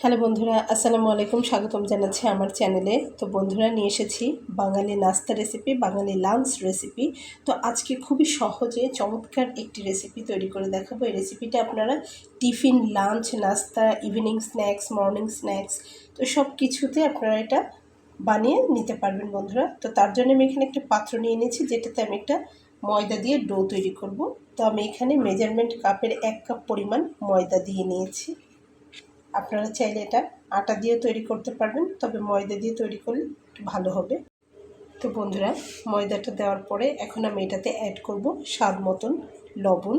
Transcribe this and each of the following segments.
Hello বন্ধুরা, আসসালামু আলাইকুম। স্বাগতম জানাচ্ছি আমার চ্যানেলে। তো বন্ধুরা, নিয়ে এসেছি বাঙালি নাস্তা রেসিপি, বাঙালি লাঞ্চ রেসিপি। তো আজকে খুবই সহজে চমৎকার একটি রেসিপি তৈরি করে দেখাবো। এই রেসিপিটা আপনারা টিফিন, লাঞ্চ, নাস্তা, ইভিনিং স্ন্যাক্স, মর্নিং স্ন্যাক্স, তো সব কিছুতে আপনারা এটা বানিয়ে নিতে পারবেন বন্ধুরা। তো তার জন্য আমি এখানে একটা পাত্র নিয়ে নিয়েছি, যেটাতে আমি একটা ময়দা দিয়ে ডো তৈরি করব। তো আমি এখানে মেজারমেন্ট কাপের 1 কাপ পরিমাণ ময়দা দিয়ে নিয়েছি। আপনারা চাইলে এটা আটা দিয়ে তৈরি করতে পারবেন, তবে ময়দা দিয়ে তৈরি করলে একটু ভালো হবে। তো বন্ধুরা, ময়দাটা দেওয়ার পরে এখন আমি এটাতে অ্যাড করব স্বাদ মতন লবণ।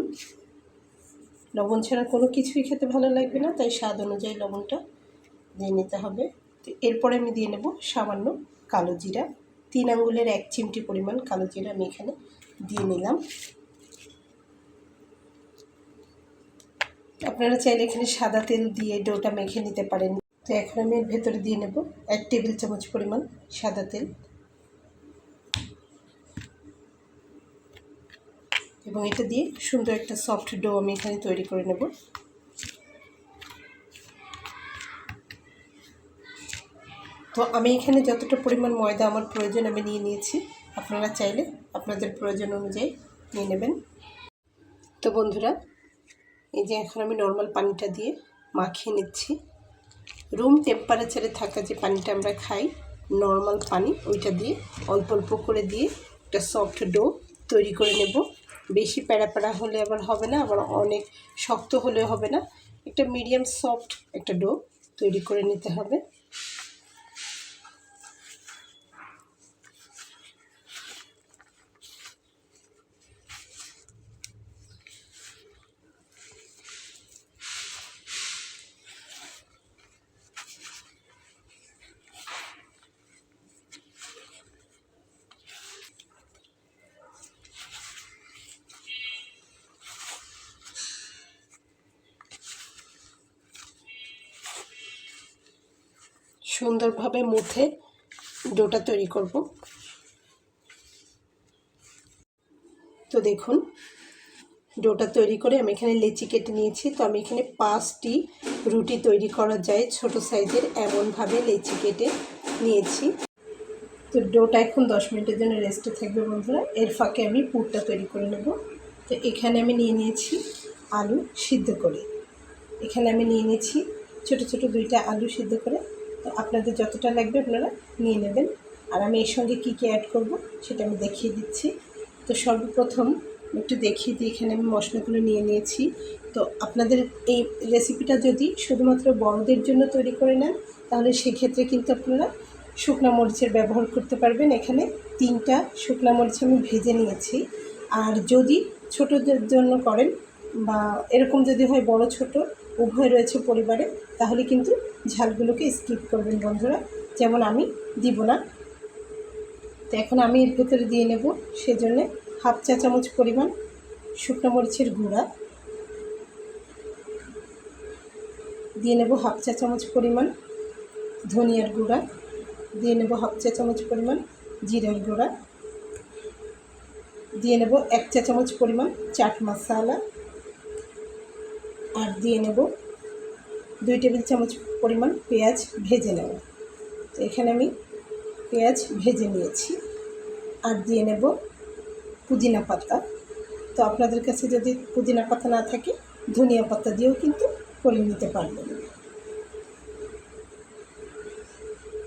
লবণ ছাড়া কোনো কিছুই খেতে ভালো লাগবে না, তাই স্বাদ অনুযায়ী লবণটা দিয়ে নিতে হবে। তো এরপরে আমি দিয়ে নেব সামান্য কালো জিরা। 3 আঙ্গুলের 1 চিমটি পরিমাণ কালো জিরা আমি এখানে দিয়ে নিলাম। আপনারা চাইলে এখানে সাদা তেল দিয়ে ডোটা মেখে নিতে পারেন। তো এখন আমি এর ভেতরে দিয়ে নেব 1 টেবিল চামচ পরিমাণ সাদা তেল, এবং এটা দিয়ে সুন্দর একটা সফট ডো আমি এখানে তৈরি করে নেব। তো আমি এখানে যতটা পরিমাণ ময়দা আমার প্রয়োজন আমি নিয়ে নিয়েছি। আপনারা চাইলে আপনাদের প্রয়োজন অনুযায়ী নিয়ে নেবেন। তো বন্ধুরা, এই যে এখন আমি নর্মাল পানিটা দিয়ে মাখিয়ে নিচ্ছি। রুম টেম্পারেচারে থাকা যে পানিটা আমরা খাই, নর্মাল পানি, ওইটা দিয়ে অল্প অল্প করে দিয়ে একটা সফট ডো তৈরি করে নেব। বেশি প্যাড়া হলে আবার হবে না, আবার অনেক শক্ত হলে হবে না। একটা মিডিয়াম সফট একটা ডো তৈরি করে নিতে হবে। সুন্দরভাবে মুথে ডোটা তৈরি করব। তো দেখুন, ডোটা তৈরি করে আমি এখানে লেচি কেটে নিয়েছি। তো আমি এখানে 5টি রুটি তৈরি করা যায় ছোট সাইজের, এমনভাবে লেচি কেটে নিয়েছি। তো ডোটা এখন 10 মিনিটের জন্য রেস্টে থাকবে বন্ধুরা। এর ফাঁকে আমি পুরটা তৈরি করে নেব। তো এখানে আমি নিয়ে নিয়েছি আলু সিদ্ধ করে। এখানে আমি নিয়ে নিয়েছি ছোটো ছোটো 2টা আলু সিদ্ধ করে। তো আপনাদের যতটা লাগবে আপনারা নিয়ে নেবেন। আর আমি এর সঙ্গে কী কী অ্যাড করব সেটা আমি দেখিয়ে দিচ্ছি। তো সর্বপ্রথম একটু দেখিয়ে দিই, এখানে আমি মশলাগুলো নিয়ে নিয়েছি। তো আপনাদের এই রেসিপিটা যদি শুধুমাত্র বড়দের জন্য তৈরি করে নেন, তাহলে সেক্ষেত্রে কিন্তু আপনারা শুকনো মরিচের ব্যবহার করতে পারবেন। এখানে 3টা শুকনো মরিচ আমি ভেজে নিয়েছি। আর যদি ছোটোদের জন্য করেন, বা এরকম যদি হয় বড় ছোট উভয় রয়েছে পরিবারে, তাহলে কিন্তু ঝালগুলোকে স্কিপ করবেন বন্ধুরা, যেমন আমি দিব না। তো এখন আমি এর ভেতরে দিয়ে নেব সেজন্য 1/2 চা চামচ পরিমাণ শুকনো মরিচের গুঁড়া, দিয়ে নেব 1/2 চা চামচ পরিমাণ ধনিয়ার গুঁড়া, দিয়ে নেব 1/2 চা চামচ পরিমাণ জিরার গুঁড়া, দিয়ে নেব 1 চা চামচ পরিমাণ চাট মশলা, আর দিয়ে নেব 2 টেবিল চামচ পরিমাণ পেঁয়াজ ভেজে নেওয়া। তো এখানে আমি পেঁয়াজ ভেজে নিয়েছি। আর দিয়ে নেব পুদিনা পাতা। তো আপনাদের কাছে যদি পুদিনা পাতা না থাকে, ধনিয়া পাতা দিয়েও কিন্তু করে নিতে পারবেন।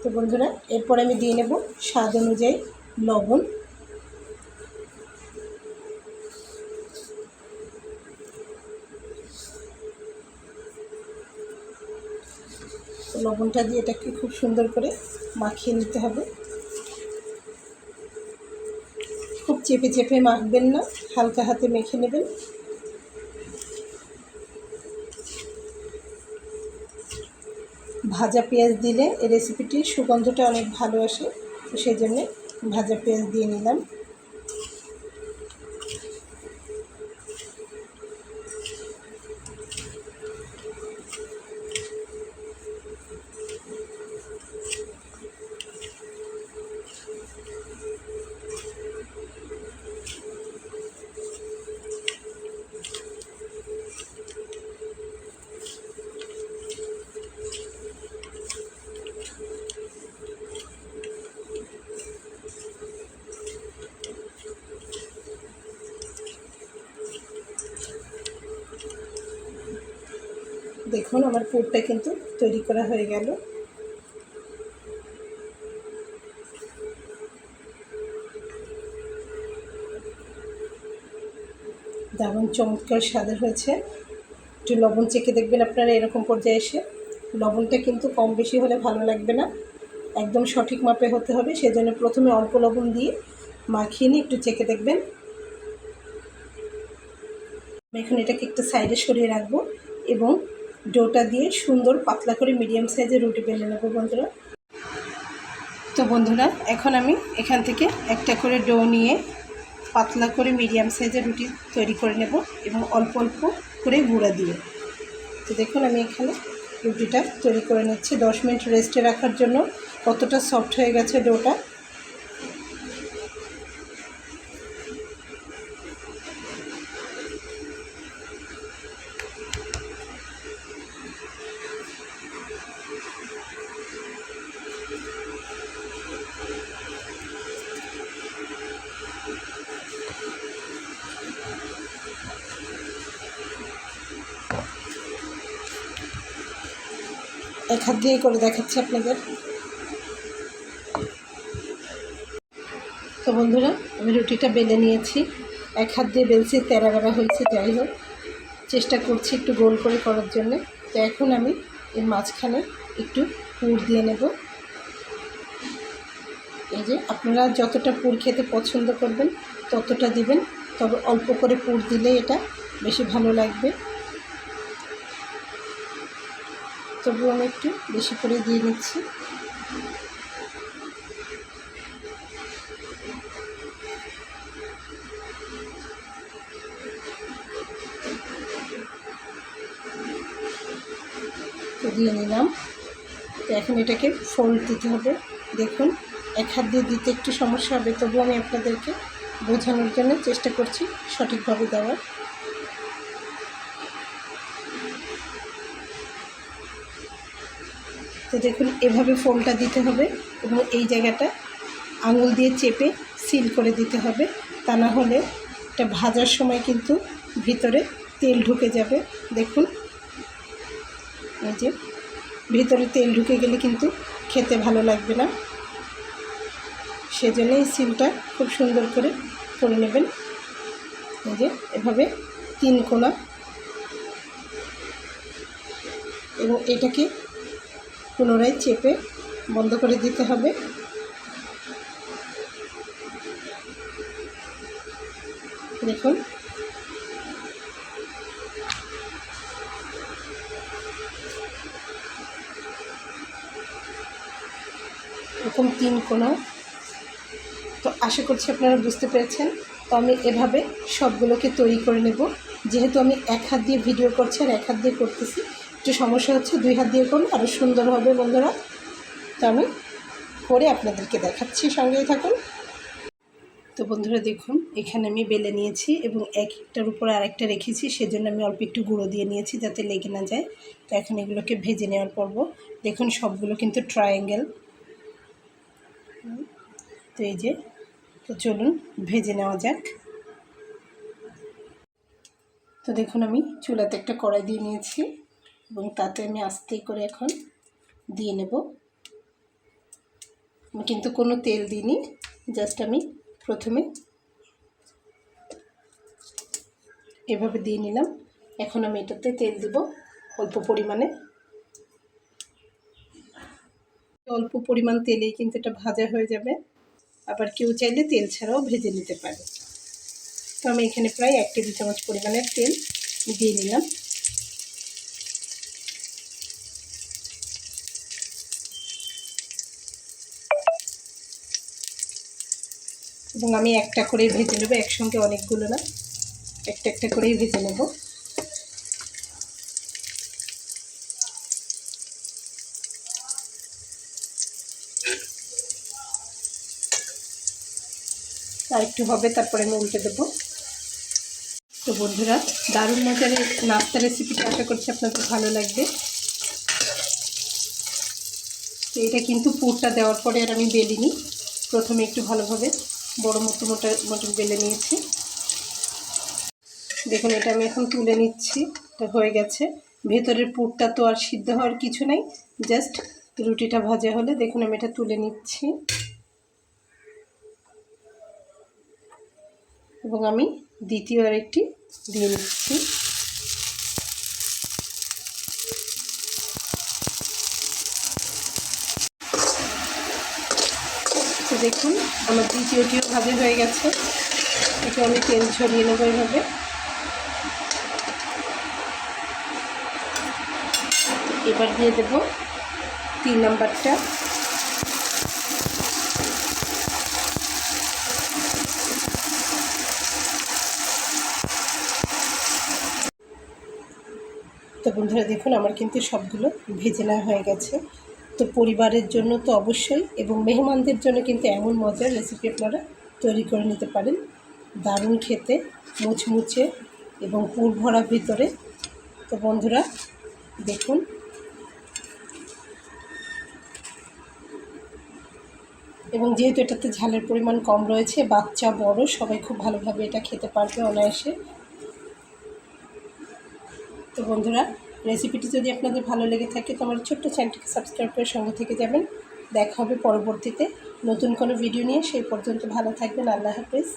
তো বন্ধুরা, এরপর আমি দিয়ে নেব স্বাদ অনুযায়ী লবণ। লবণটা দিয়ে এটাকে খুব সুন্দর করে মাখিয়ে নিতে হবে। খুব চেপে চেপে মাখবেন না, হালকা হাতে মেখে নেবেন। ভাজা পেঁয়াজ দিলে এই রেসিপিটির সুগন্ধটা অনেক ভালো আসে, তো সেই জন্যে ভাজা পেঁয়াজ দিয়ে নিলাম। দেখুন আমার পুরটা কিন্তু তৈরি করা হয়ে গেল। দারুণ চমৎকার স্বাদের হয়েছে। একটু লবণ চেখে দেখবেন আপনারা এরকম পর্যায়ে এসে। লবণটা কিন্তু কম বেশি হলে ভালো লাগবে না, একদম সঠিক মাপে হতে হবে। সেজন্য প্রথমে অল্প লবণ দিয়ে মাখিয়ে নিয়ে একটু চেখে দেখবেন। এখন এটাকে একটু সাইডে সরিয়ে রাখবো এবং ডোটা দিয়ে সুন্দর পাতলা করে মিডিয়াম সাইজের রুটি বেলে নেবো বন্ধুরা। তো বন্ধুরা এখন আমি এখান থেকে একটা করে ডো নিয়ে পাতলা করে মিডিয়াম সাইজের রুটি তৈরি করে নেব এবং অল্প অল্প করে গুঁড়া দিয়ে। তো দেখুন আমি এখানে রুটিটা তৈরি করে নিচ্ছি 10 মিনিট রেস্টে রাখার জন্য। কতটা সফট হয়ে গেছে ডোটা। এক হাত দিয়ে করে দেখাচ্ছি আপনাদের। তো বন্ধুরা আমি রুটিটা বেলে নিয়েছি, এক হাত দিয়ে বেলছি, তেরা বেড়া হয়েছে। যাই হোক, চেষ্টা করছি একটু গোল করে করার জন্য। তো এখন আমি এর মাঝখানে একটু পুর দিয়ে নেব। এই যে আপনারা যতটা পুর খেতে পছন্দ করবেন ততটা দিবেন, তবে অল্প করে পুর দিলে এটা বেশি ভালো লাগবে। তবুও আমি একটু বেশি করে দিয়ে নিচ্ছি। তো দিয়ে নিলাম। তো এখন এটাকে ফোল্ড দিতে হবে। দেখুন এক হাত দিয়ে দিতে একটু সমস্যা হবে, তবুও আমি আপনাদেরকে বোঝানোর জন্য চেষ্টা করছি সঠিকভাবে দেওয়ার। তো দেখুন এভাবে ফোল্ডটা দিতে হবে এবং এই জায়গাটা আঙুল দিয়ে চেপে সিল করে দিতে হবে, তা না হলে এটা ভাজার সময় কিন্তু ভিতরে তেল ঢুকে যাবে। দেখুন এই যে ভিতরে তেল ঢুকে গেলে কিন্তু খেতে ভালো লাগবে না, সেজন্য এই সিলটা খুব সুন্দর করে করে নেবেন। এই যে এভাবে 3 কোণা, এবং এটাকে পুনরায় চেপে বন্ধ করে দিতে হবে। দেখুন এরকম 3 কোণা। তো আশা করছি আপনারা বুঝতে পেরেছেন। তো আমি এভাবে সবগুলোকে তৈরি করে নেব। যেহেতু আমি এক হাত দিয়ে ভিডিও করছি আর এক হাত দিয়ে করতেছি, একটু সমস্যা হচ্ছে, 2 হাত দিয়ে করলে আরও সুন্দর হবে বন্ধুরা। তো আমি করে আপনাদেরকে দেখাচ্ছি, সঙ্গেই থাকুন। তো বন্ধুরা দেখুন এখানে আমি বেলে নিয়েছি এবং একটার উপর আরেকটা রেখেছি, সেজন্য আমি অল্প একটু গুঁড়ো দিয়ে নিয়েছি যাতে লেগে না যায়। তো এখন এগুলোকে ভেজে নেওয়ার পর্ব। দেখুন সবগুলো কিন্তু ট্রায়াঙ্গেল। তো এই যে, তো চলুন ভেজে নেওয়া যাক। তো দেখুন আমি চুলাতে একটা কড়াই দিয়ে নিয়েছি এবং তাতে আমি আস্তে করে এখন দিয়ে নেব। আমি কিন্তু কোনো তেল দিইনি, জাস্ট আমি প্রথমে এভাবে দিয়ে নিলাম। এখন আমি এটাতে তেল দিব অল্প পরিমাণে। অল্প পরিমাণ তেলেই কিন্তু এটা ভাজা হয়ে যাবে, আবার কেউ চাইলে তেল ছাড়াও ভেজে নিতে পারে। তো আমি এখানে প্রায় 1 টেবিল চামচ পরিমাণের তেল দিয়ে নিলাম। এবং আমি একটা করেই ভেজে নেব, একসঙ্গে অনেকগুলো না, একটা একটা করেই ভেজে নেব। আর একটু হবে, তারপরে আমি উল্টে দেবো। তো বন্ধুরা দারুণ মজার নাস্তা রেসিপিটা আশা করছি আপনাদের ভালো লাগবে। তো এটা কিন্তু পুরটা দেওয়ার পরে আর আমি বেলিনি, প্রথমে একটু ভালোভাবে বড় মতো বেলে নিয়েছি। দেখুন এটা আমি এখন তুলে নিচ্ছি, এটা হয়ে গেছে। ভেতরের পুরটা তো আর সিদ্ধ হওয়ার কিছু নেই, জাস্ট রুটিটা ভাজা হলে দেখুন আমি এটা তুলে নিচ্ছি এবং আমি দ্বিতীয় আরেকটি দিয়ে নিচ্ছি। তো দেখুন আমার দ্বিতীয়টিও ভাজা হয়ে গেছে, এটা আমি তেল ছড়িয়ে নেবো এইভাবে। এবার দিয়ে দেব 3 নাম্বারটা। তো বন্ধুরা দেখুন আমার কিন্তু সবগুলো ভেজে নেওয়া হয়ে গেছে। তো পরিবারের জন্য তো অবশ্যই এবং মেহমানদের জন্য কিন্তু এমন মজার রেসিপি আপনারা তৈরি করে নিতে পারেন। দারুণ খেতে, মুচমুচে এবং পুর ভরা ভিতরে। তো বন্ধুরা দেখুন এবং যেহেতু এটাতে ঝালের পরিমাণ কম রয়েছে, বাচ্চা বড় সবাই খুব ভালোভাবে এটা খেতে পারবে অনায়াসে। তো বন্ধুরা রেসিপিটি যদি আপনাদের ভালো লেগে থাকে তো আমার ছোট্ট চ্যানেলটিকে সাবস্ক্রাইব করে সঙ্গে থেকে যাবেন। দেখা হবে পরবর্তীতে নতুন কোনো ভিডিও নিয়ে, সেই পর্যন্ত ভালো থাকবেন। আল্লাহ হাফেজ।